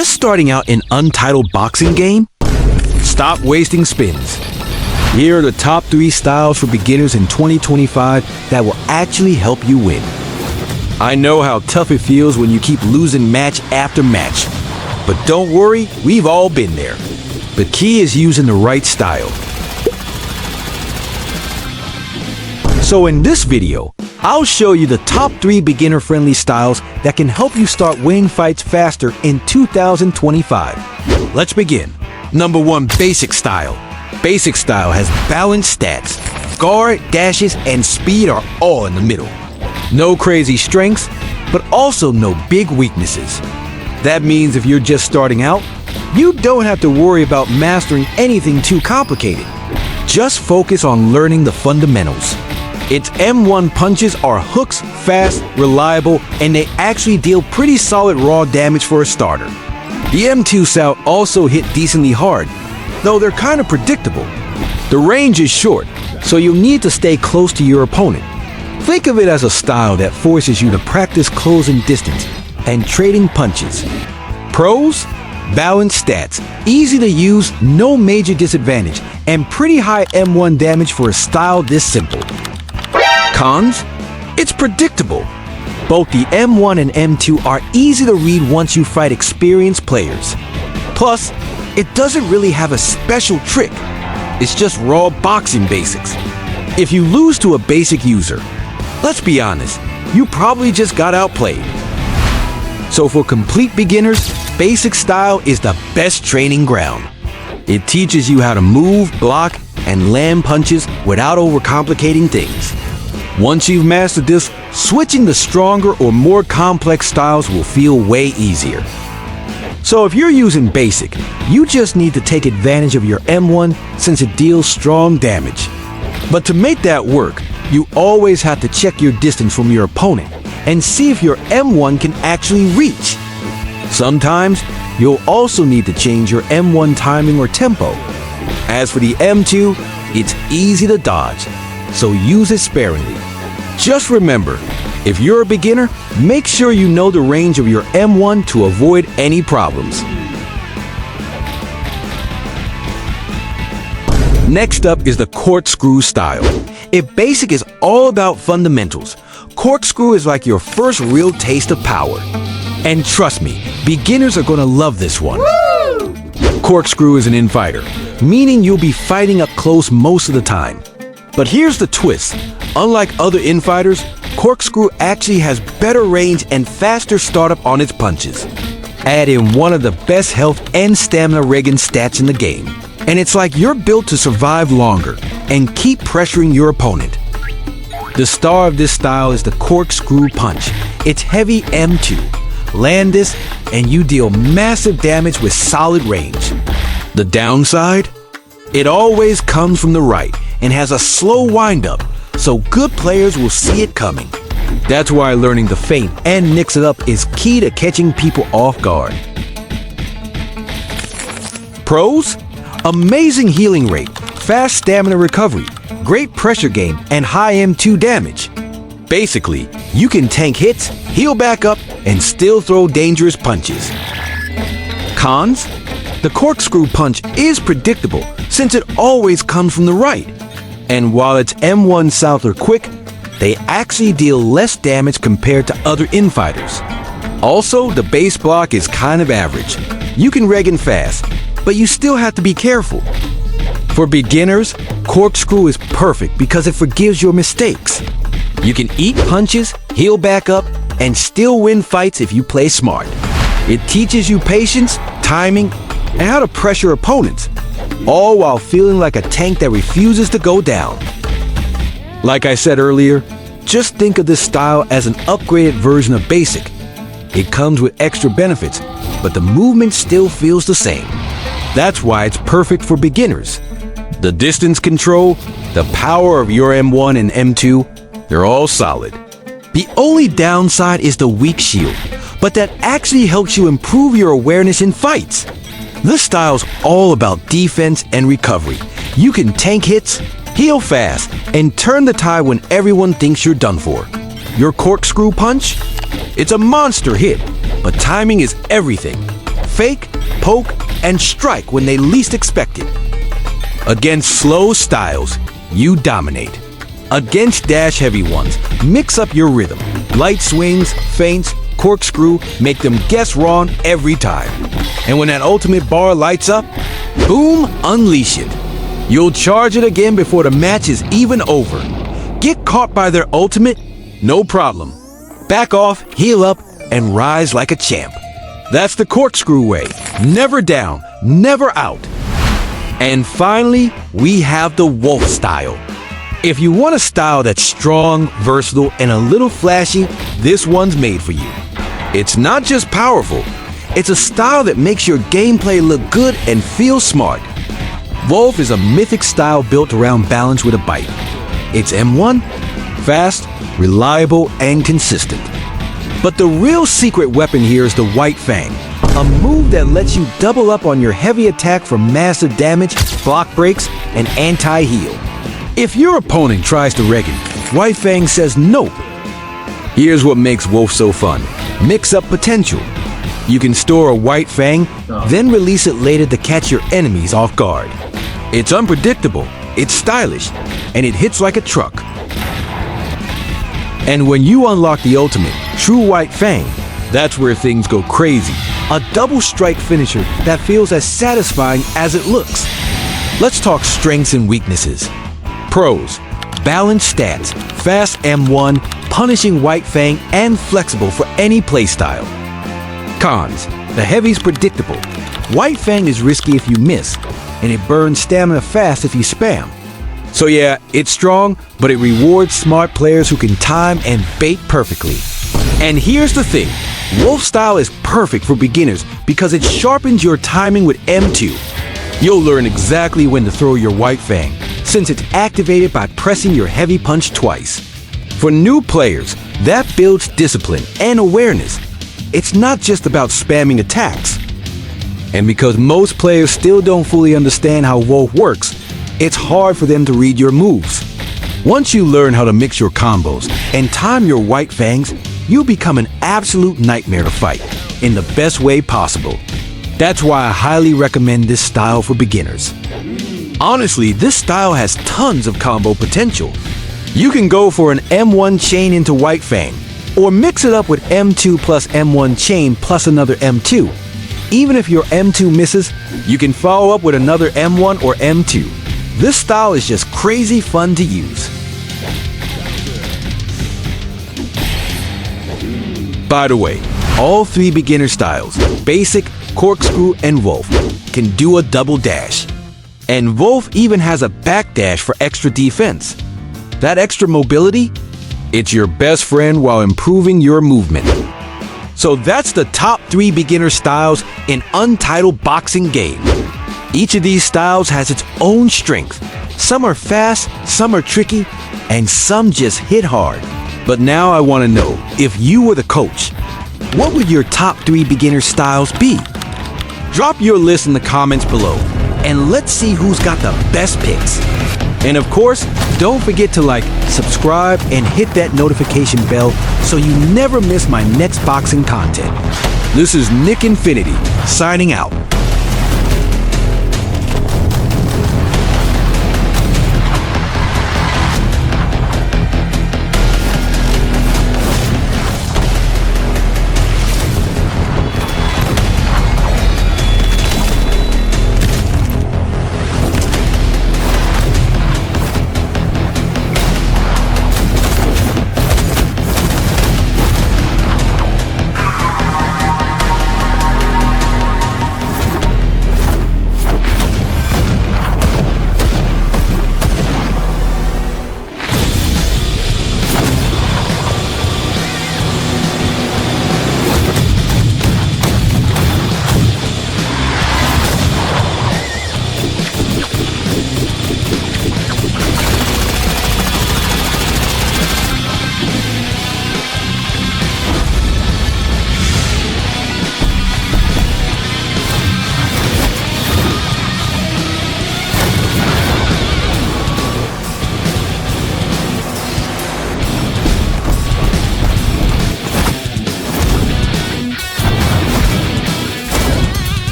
Just starting out in Untitled Boxing Game? Stop wasting spins. Here are the top 3 styles for beginners in 2025 that will actually help you win. I know how tough it feels when you keep losing match after match. But don't worry, we've all been there. The key is using the right style. So in this video, I'll show you the top 3 beginner-friendly styles that can help you start winning fights faster in 2025. Let's begin. Number 1, basic style. Basic style has balanced stats. Guard, dashes, and speed are all in the middle. No crazy strengths, but also no big weaknesses. That means if you're just starting out, you don't have to worry about mastering anything too complicated. Just focus on learning the fundamentals. Its M1 punches are hooks, fast, reliable, and they actually deal pretty solid raw damage for a starter. The M2 style also hit decently hard, though they're kind of predictable. The range is short, so you'll need to stay close to your opponent. Think of it as a style that forces you to practice closing distance and trading punches. Pros? Balanced stats, easy to use, no major disadvantage, and pretty high M1 damage for a style this simple. Cons? It's predictable. Both the M1 and M2 are easy to read once you fight experienced players. Plus, it doesn't really have a special trick. It's just raw boxing basics. If you lose to a basic user, let's be honest, you probably just got outplayed. So for complete beginners, basic style is the best training ground. It teaches you how to move, block, and land punches without overcomplicating things. Once you've mastered this, switching to stronger or more complex styles will feel way easier. So if you're using basic, you just need to take advantage of your M1 since it deals strong damage. But to make that work, you always have to check your distance from your opponent and see if your M1 can actually reach. Sometimes, you'll also need to change your M1 timing or tempo. As for the M2, it's easy to dodge, so use it sparingly. Just remember, if you're a beginner, make sure you know the range of your M1 to avoid any problems. Next up is the corkscrew style. If basic is all about fundamentals, corkscrew is like your first real taste of power. And trust me, beginners are gonna love this one. Woo! Corkscrew is an infighter, meaning you'll be fighting up close most of the time. But here's the twist. Unlike other infighters, corkscrew actually has better range and faster startup on its punches. Add in one of the best health and stamina rigging stats in the game, and it's like you're built to survive longer and keep pressuring your opponent. The star of this style is the corkscrew punch. It's heavy M2. Land this, and you deal massive damage with solid range. The downside? It always comes from the right and has a slow windup, so good players will see it coming. That's why learning to feint and mix it up is key to catching people off guard. Pros? Amazing healing rate, fast stamina recovery, great pressure gain, and high M2 damage. Basically, you can tank hits, heal back up, and still throw dangerous punches. Cons? The corkscrew punch is predictable since it always comes from the right. And while its M1 styles are quick, they actually deal less damage compared to other infighters. Also, the base block is kind of average. You can reg in fast, but you still have to be careful. For beginners, corkscrew is perfect because it forgives your mistakes. You can eat punches, heal back up, and still win fights if you play smart. It teaches you patience, timing, and how to pressure opponents, all while feeling like a tank that refuses to go down. Like I said earlier, just think of this style as an upgraded version of basic. It comes with extra benefits, but the movement still feels the same. That's why it's perfect for beginners. The distance control, the power of your M1 and M2, they're all solid. The only downside is the weak shield, but that actually helps you improve your awareness in fights. This style's all about defense and recovery. You can tank hits, heal fast, and turn the tide when everyone thinks you're done for. Your corkscrew punch? It's a monster hit, but timing is everything. fake, poke, and strike when they least expect it. Against slow styles, you dominate. Against dash-heavy ones, mix up your rhythm. Light swings, feints, corkscrew, make them guess wrong every time. And when that ultimate bar lights up, boom, unleash it. You'll charge it again before the match is even over. Get caught by their ultimate? No problem. Back off, heal up, and rise like a champ. That's the corkscrew way. Never down, never out. And finally, we have the wolf style. If you want a style that's strong, versatile, and a little flashy, this one's made for you. It's not just powerful, it's a style that makes your gameplay look good and feel smart. Wolf is a mythic style built around balance with a bite. It's M1, fast, reliable, and consistent. But the real secret weapon here is the White Fang, a move that lets you double up on your heavy attack for massive damage, block breaks, and anti-heal. If your opponent tries to wreck it, White Fang says nope. Here's what makes Wolf so fun. Mix up potential. You can store a White Fang, then release it later to catch your enemies off guard. It's unpredictable, it's stylish, and it hits like a truck. And when you unlock the ultimate, True White Fang, that's where things go crazy. A double strike finisher that feels as satisfying as it looks. Let's talk strengths and weaknesses. Pros: balanced stats, fast M1, punishing White Fang, and flexible for any playstyle. Cons: the heavy's predictable. White Fang is risky if you miss, and it burns stamina fast if you spam. So yeah, it's strong, but it rewards smart players who can time and bait perfectly. And here's the thing, Wolf style is perfect for beginners because it sharpens your timing with M2. You'll learn exactly when to throw your White Fang, since it's activated by pressing your heavy punch twice. For new players, that builds discipline and awareness. It's not just about spamming attacks. And because most players still don't fully understand how Wolf works, it's hard for them to read your moves. Once you learn how to mix your combos and time your White Fangs, you become an absolute nightmare to fight, in the best way possible. That's why I highly recommend this style for beginners. Honestly, this style has tons of combo potential. You can go for an M1 chain into White Fang, or mix it up with M2 plus M1 chain plus another M2. Even if your M2 misses, you can follow up with another M1 or M2. This style is just crazy fun to use. By the way, all three beginner styles, Basic, Corkscrew, and Wolf, can do a double dash. And Wolf even has a backdash for extra defense. That extra mobility? It's your best friend while improving your movement. So that's the top 3 beginner styles in Untitled Boxing Game. Each of these styles has its own strength. Some are fast, some are tricky, and some just hit hard. But now I want to know, if you were the coach, what would your top 3 beginner styles be? Drop your list in the comments below, and let's see who's got the best picks. And of course, don't forget to like, subscribe, and hit that notification bell so you never miss my next boxing content. This is Nick Infinity, signing out.